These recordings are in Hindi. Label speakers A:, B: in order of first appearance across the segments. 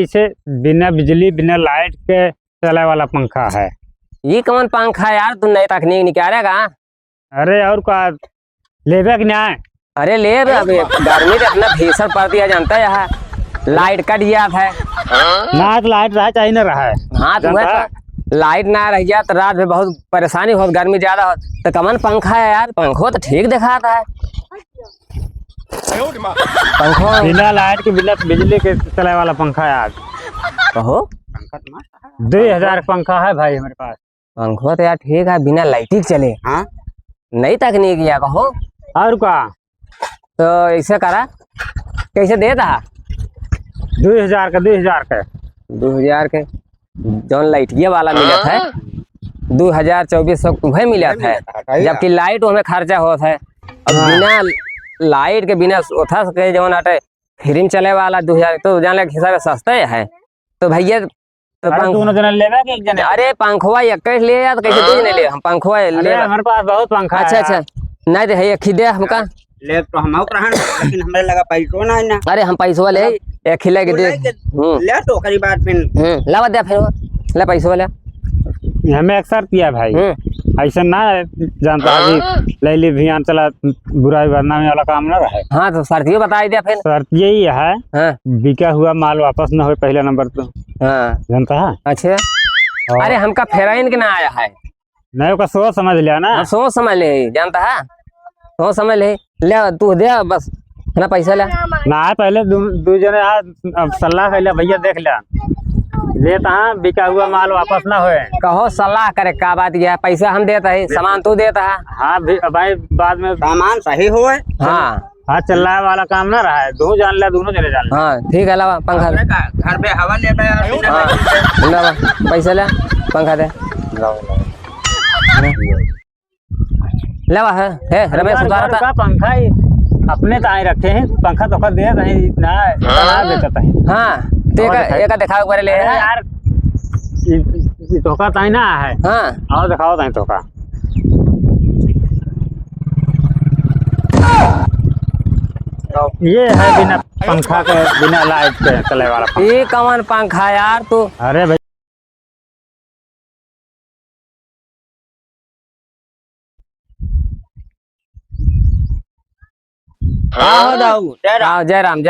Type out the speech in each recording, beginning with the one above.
A: इसे बिना बिजली बिना लाइट के चलाने वाला पंखा है।
B: ये कौन पंखा यार, तू नई तकनीक निकालेगा?
A: अरे और का लेबे कि नहीं?
B: अरे ले अभी गर्मी से अपना भीषण पड़ती है, जानता है यहाँ लाइट कट गया है
A: ना, तो लाइट रहा चाहिए ना रहा है।
B: हाँ तो लाइट ना रह गया तो रात में बहुत परेशानी हो, गर्मी ज्यादा हो तो कमन पंखा है यार, पंखो तो ठीक दिखाता है। पंखो
A: बिना लाइट के बिना बिजली के चलाने वाला पंखा है आज।
B: कहो
A: 2000 पंखा है भाई हमारे पास।
B: पंखो तो यार ठीक है, बिना लाइट ही चले। हाँ नई तकनीक या कहो
A: और का
B: तो ऐसे करा, कैसे देता है?
A: 2000 का
B: 2000 के जौन लाइटिया वाला मिला था 2024 तुम्हें मिला था, जबकि लाइट हमें खर्चा होता है। अब बिना लाइट के बिना उठा सके जौन आटे फ्री में चले वाला 2000 तो जान लगे हिसाब से सस्ता है। तो भैया तो अरे पंखवा एक ले या तो कैसे दूध नहीं ले, हम पंखवा ले
A: हमारे पास बहुत पंखा।
B: अच्छा नहीं तो है खिदे हमका
C: ले तो हम लेकिन हमें लगा पैसो ना।
B: अरे हम पैसो ले एक खिला के दे
C: ले तो करी बात फिर
B: लावा दे, फिर ले पैसो ले।
A: हमें अक्सर किया भाई ऐसा ना जानता है ले ली भियान चला बुराई बदनामी वाला काम ना रहे।
B: हाँ तो शर्त बता दिया फिर।
A: शर्त यही है
B: हाँ?
A: बिका हुआ माल वापस ना हो पहला नंबर तो।
B: हाँ
A: जानता है।
B: अच्छा अरे हमका फेराइन के ना आया है,
A: नहीं का सोच समझ लिया ना।
B: सोच समझ ले, जानता है सोच समझ ले तू दे बस ना पैसा ले
A: ना। पहले दो जने अब सलाह कर लिया भैया देख लिया लेता है बिका हुआ माल वापस ना होए।
B: कहो सलाह करे का बात यह है, पैसा हम देता है सामान तू देता है।
A: हाँ भाई बाद में
C: सामान सही हो।
B: हाँ
A: चल रहा वाला काम ना रहा है, दोनों जान लिया दोनों चले जान।
B: हाँ ठीक है लावा पंखा दे,
C: घर पे हवा ले
B: लावा पैसा ले पंखा दे लावा है रमेश उतारा था
A: पंखा ही अपने ताई रखे हैं, पंखा तो दे कहीं इतना बेचता है।
B: हाँ एक दिखाओ पर ले
A: यार धोखा ताई ना है।
B: हाँ
A: और दिखाओ ताई धोखा। ये है बिना पंखा के बिना लाइट के चले वाला।
B: ये कौन पंखा यार तू?
A: अरे भाई
B: जय राम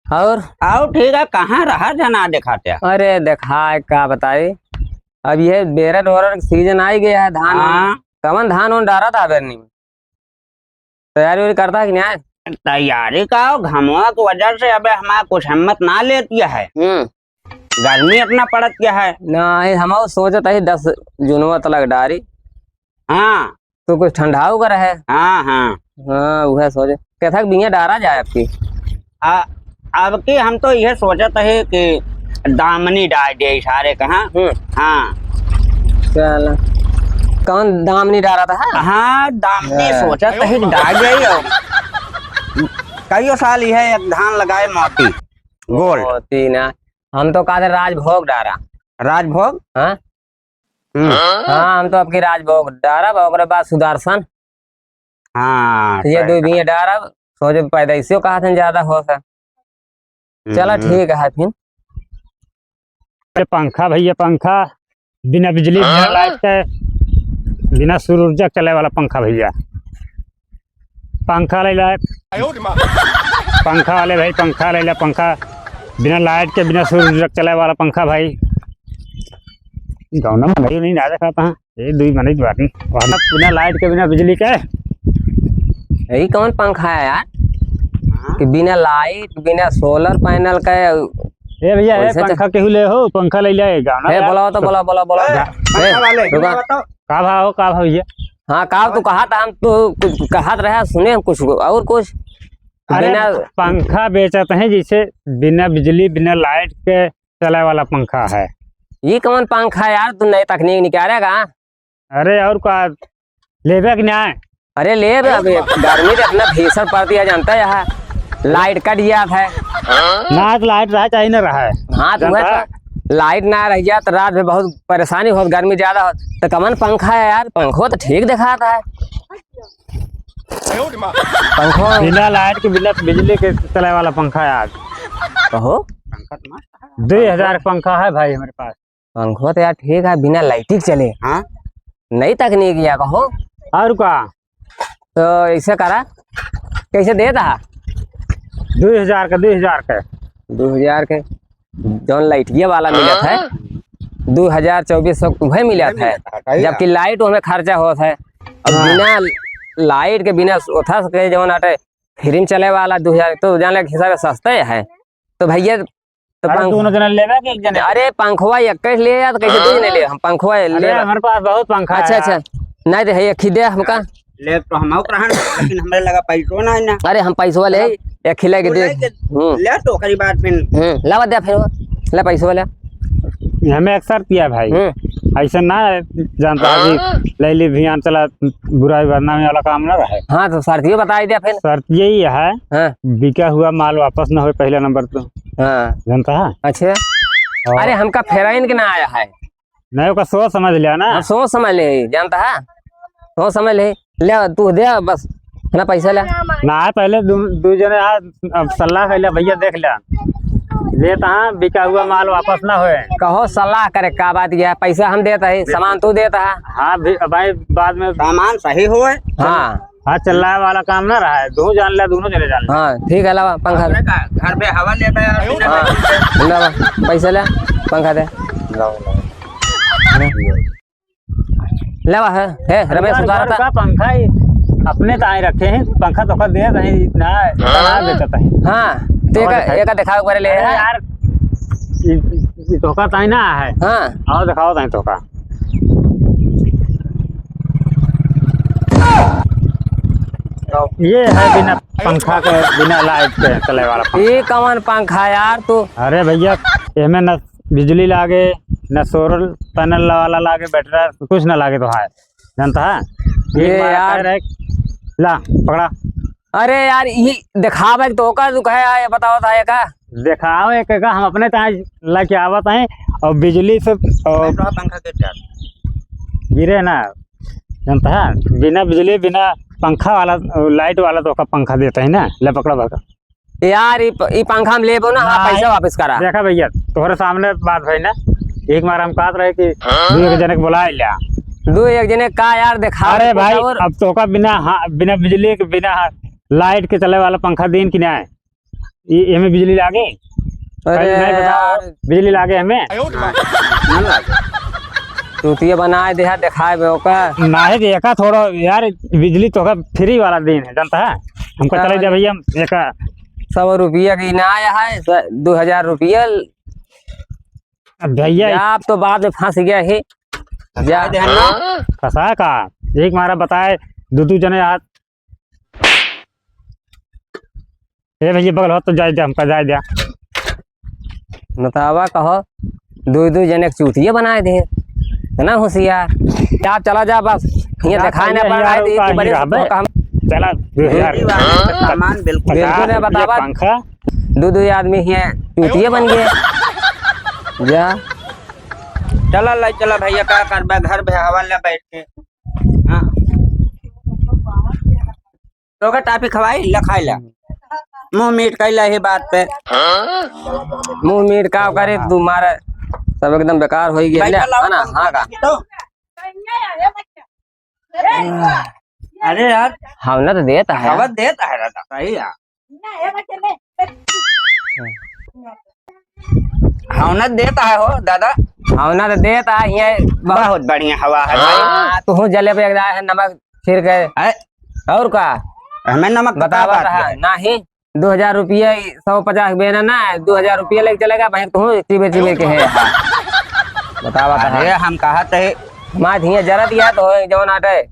B: और
C: आओ ठीक है। कहाँ रहा जना दिखाते?
B: अरे देखा क्या बताई, अब ये बेरड वोरड सीजन आ गया है, धान कमन धान उन डारा था बेरनी में, तैयारी वैयारी करता है कि नहीं?
C: तैयारी का घमवा की वजह से अब हमारा कुछ हिम्मत ना लेती है। गर्मी इतना पड़त गया है
B: ना, हम सोचत है 10 जून तक डारी।
C: हाँ
B: तो कुछ ठंडा कर है।
C: हाँ
B: वह सोचे कैसा बिया डारा जाए आपकी।
C: अब की हम तो यह सोचत है कि दामनी डाल दे इशारे कहाँ। हाँ
B: चल कौन दामनी डाला था?
C: हाँ दामनी सोचत है डाल गई। कई साल यह एक धान लगाए मोती गोल
B: मोती ना, हम तो कहा राजभोग डारा।
C: राजभोग?
B: हाँ हाँ हम तो आपकी राजभोग डारा, ओकरे बाद सुदर्शन।
C: हाँ
B: ये दो भी डारा, सोचे पैदाइशियों कहा था ज्यादा हो सा। चला ठीक है फिर।
A: पंखा भैया पंखा बिना बिजली बिना लाइट के बिना सूर्य ऊर्जा चले वाला पंखा भैया। पंखा ले ला पंखा वाले भाई, पंखा ले ला पंखा बिना लाइट के बिना सूर्य ऊर्जा चले वाला पंखा भाई। गाँव में नहीं ना खाता है ये दुई मनी बात बिना लाइट के बिना बिजली के।
B: यही कौन पंखा है यार कि बिना लाइट बिना सोलर पैनल का?
A: ए भैया पंखा केहू ले हो, पंखा ले ले गाँव में।
B: बोला तो बोला
A: का भाव भैया?
B: हाँ का तू कहा था, हम तो कुछ कहा रहा सुने हम कुछ और कुछ।
A: अरे पंखा बेचते हैं जिसे बिना बिजली बिना लाइट के चले वाला पंखा है।
B: ये कौन पंखा यार, तू नई तकनीक निकालेगा?
A: अरे और का लेबे कि नहीं?
B: अरे ले अभी गर्मी से अपना भीषण पड़ती है, जानता है यहाँ लाइट कट गया है
A: ना, तो लाइट रहा चाहिए ना रहा है।
B: हाँ तो लाइट ना रह गया तो रात में बहुत परेशानी हो, गर्मी ज्यादा हो तो कमन पंखा है यार, पंखो तो ठीक दिखाता है। पंखो
A: बिना लाइट के बिना बिजली के चलाए वाला पंखा है आज।
B: कहो।
C: पंखा तो मस्त है।
A: 2000 का पंखा है भाई हमारे पास।
B: पंखो तो यार ठीक है, बिना लाइटिंग चले।
C: हाँ
B: नई तकनीक या कहो।
A: और का
B: तो ऐसे करा, कैसे देता है?
A: 2000 का
B: 2000 के जौन लाइटिये वाला मिलत है 2024 तुम्हें मिलत है, जबकि लाइट हमें खर्चा होता है। अब बिना लाइट के बिना उठा सके जौन आटे फ्री में चले वाला 2000 तो जान लगे हिसाब से सस्ता है। तो भैया तो
A: दोनों जने लेवे कि एक जने?
B: अरे पंखवा एक ले या तो कैसे दो जने ले? हम पंखवा ले।
A: हमारे पास बहुत पंखा है।
B: अच्छा नहीं तो है खिदे हमका
C: ले तो हम रहन, लेकिन हमरे लगा पैसो ना है ना।
B: अरे हम पैसवा ले एक खिला के दे।
C: ले तो करी बात में
B: लावा दे फिर ले पैसवा ले।
A: हमें अक्सर किया भाई, ऐसा ना जानता है कि लैली भियान चला बुराई बदनामी वाला काम ना रहे।
B: हाँ तो शर्त बता दिया फिर।
A: शर्त यही है,
B: हाँ
A: बिका हुआ माल वापस ना हो पहला नंबर तो।
B: हाँ
A: जानता है?
B: अच्छा। अरे हमका फेराइन के ना आया है,
A: नहीं का सोच समझ लिया ना।
B: हम सोच समझ ले, जानता है सोच समझ ले तू दे बस ना पैसा ले
A: ना है पहले दो जने अब सलाह कर लिया भैया देख लिया लेता है बिका हुआ माल वापस ना होए।
B: कहो सलाह करे का बात यह पैसा हम देता है, सामान तू देता है।
A: हाँ भाई बाद में
C: सामान सही हो।
B: हाँ
A: चल रहा है वाला काम ना रहा है, दोनों जान लिया दोनों जने जान लिया।
B: हाँ ठीक है लावा पंखा दे।
C: घर पे हवा लेता है।
B: हाँ लावा पैसा ले पंखा दे। लावा है रमेश उतारा था
A: पंखा ही अपने ताई रखे हैं, पंखा तो दे रहे इतना बेचता है।
B: हाँ तो एक दिखाओ बारे ले
A: यार धोखा ताई ना है।
B: हाँ
A: आओ दिखाओ ताई धोखा। ये है बिना पंखा के बिना लाइट के चले वाला पंखा।
B: ये कौन पंखा यार तू?
A: अरे भैया इसमें न बिजली लागे न सोलर पैनल वाला लागे, बैटरी कुछ ना लागे तो है, जानता है?
B: ये यार
A: ला पकड़ा।
B: अरे यार ये दिखावे तो का तू कहे बताओ था का
A: दिखाओ एक का हम अपने ताई लेके आवत हैं और बिजली से
C: पंखा के
A: गिरे ना, जानता है? बिना बिजली बिना पंखा वाला लाइट वाला तो का पंखा देता है ना। ले पकड़ा भगा
B: यार ये पंखा हम ले ना। हाँ पैसा वापस करा।
A: देखा भैया तोहरे सामने बात भाई ना, एक बार हम कहते रहे कि दो जने को बुला लिया।
B: दो एक जने का यार देखा।
A: अरे भाई अब तो का बिना बिजली के बिना लाइट के चले वाला पंखा देन कि ना है, हमें बिजली लागे?
B: अरे यार
A: बिजली लागे हमें
B: तूतिया बनाए दे दिखाए
A: ना है एका थोड़ा यार बिजली तो का फ्री वाला दिन है, जानता है? हमको चले जा भैया एका
B: 100 रुपया की ना आया है 2000 रुपया
A: भैया।
B: आप तो बाद में फंस गया है
A: फंसा का एक मारा बताए दो जने हाथ। ए भैया बगल हो तो जाए दे, हमका जाए दिया
B: नतावा कहो दो जने चूतिया बनाए दे ना होशियार। आप चला जा बस ये दिखाए ना पड़
A: चला 2000
C: सामान बिल्कुल
B: बतावा।
A: पंखा
B: दो आदमी ही चूतिया बन गए जा।
C: चला ला चला भैया का कर घर पे हवा ले बैठ के। हाँ तो का टापी खवाई ला खाई ला मुंह मीट कैला ही बात पे।
B: मुंह मीट का करे तुम्हारा सब एकदम बेकार हो गया ना। हाँ का
C: अरे यार
B: हम ना तो देता है
C: हवा देता है दादा सही है। हवना देता है हो दादा।
B: हम ना तो देता है ये
C: बहुत बढ़िया हवा है भाई।
B: तू जले पे है नमक फिर के और का
C: हमें नमक
B: बतावा नहीं 2000 रुपया 150 बेना ना 2000 रुपया लेके चलेगा भाई तू चिबे चिबे के है। बतावा
C: अरे हम कहा थे
B: माँ धिया जरा दिया तो जवन आटे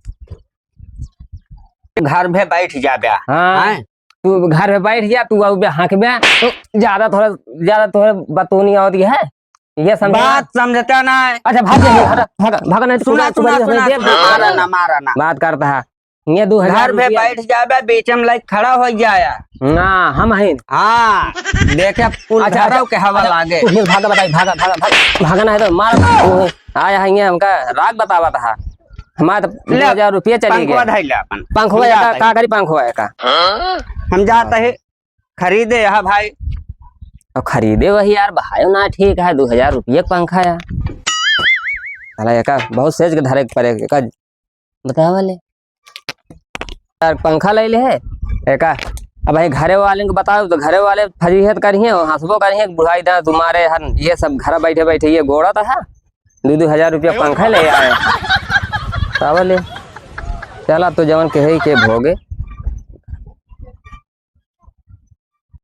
C: घर में बैठ जा बया।
B: हाँ तू घर में बैठ जा तू हाँक में तो ज्यादा थोड़ा बतूनी होती है ये समझ
C: बात समझता ना है।
B: अच्छा भाग नहीं
C: सुना मारा ना
B: बात करता है ये 2000
C: घर में बैठ जाबे बीच में लाइक खड़ा हो जाया
B: ना हम हैं।
C: हाँ देखे पुल अच्छा के हवा लागे।
B: भागा बताई भागा नहीं तो मार आया है हमका राग बतावा था हमारा तो 2000 रुपया चली
C: पंखवा
B: गया।
C: धैला अपन
B: पंखवा का करी पंखवा का
C: हम जाते है खरीदे यहाँ भाई।
B: और खरीदे वही यार भाई ना ठीक है 2000 रुपये का पंखा यार। साला एका बहुत सेज के धरे के पड़े एका बताया वाले यार पंखा ले ले है एका। अब भाई घरे वाले को बताओ तो घरे वाले फजीहत करिए और हंसबो करिए बुढ़ाई दा तुम्हारे हर ये सब घर बैठे बैठे ये गोड़ा था 2-2000 रुपया पंखा ले आए। बोले चला तो जवन के है के भोगे।